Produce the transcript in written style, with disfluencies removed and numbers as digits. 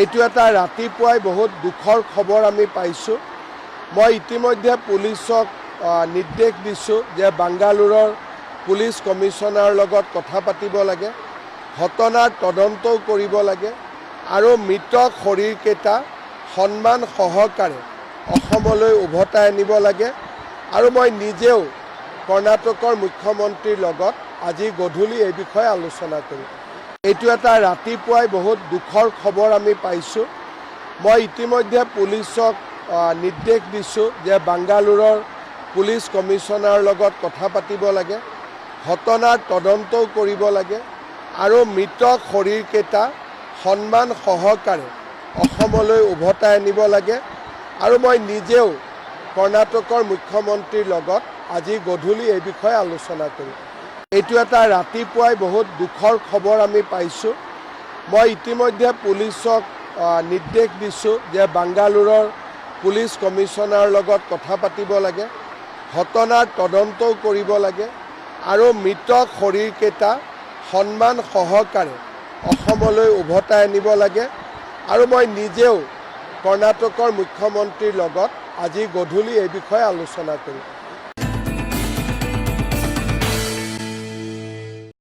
এইটো এটা ৰাতিপুৱাই বহুত দুখৰ খবৰ আমি পাইছোঁ। মই ইতিমধ্যে পুলিচক নিৰ্দেশ দিছোঁ যে বাংগালোৰৰ পুলিচ কমিশনাৰৰ লগত কথা পাতিব লাগে, ঘটনাৰ তদন্তও কৰিব লাগে আৰু মৃত শৰীৰকেইটা সন্মান সহকাৰে অসমলৈ উভতাই আনিব লাগে। আৰু মই নিজেও কৰ্ণাটকৰ মুখ্যমন্ত্ৰীৰ লগত আজি গধূলি এই বিষয়ে আলোচনা কৰিম। এইটো এটা ৰাতিপুৱাই বহুত দুখৰ খবৰ আমি পাইছোঁ। মই ইতিমধ্যে পুলিচক নিৰ্দেশ দিছোঁ যে বাংগালোৰৰ পুলিচ কমিশনাৰৰ লগত কথা পাতিব লাগে, ঘটনাৰ তদন্তও কৰিব লাগে আৰু মৃত শৰীৰকেইটা সন্মান সহকাৰে অসমলৈ উভতাই আনিব লাগে। আৰু মই নিজেও কৰ্ণাটকৰ মুখ্যমন্ত্ৰীৰ লগত আজি গধূলি এই বিষয়ে আলোচনা কৰিম। এইটো এটা ৰাতিপুৱাই বহুত দুখৰ খবৰ আমি পাইছোঁ। মই ইতিমধ্যে পুলিচক নিৰ্দেশ দিছোঁ যে বাংগালোৰৰ পুলিচ কমিশনাৰৰ লগত কথা পাতিব লাগে, ঘটনাৰ তদন্তও কৰিব লাগে আৰু মৃত শৰীৰকেইটা সন্মান সহকাৰে অসমলৈ উভতাই আনিব লাগে। আৰু মই নিজেও কৰ্ণাটকৰ মুখ্যমন্ত্ৰীৰ লগত আজি গধূলি এই বিষয়ে আলোচনা কৰিম।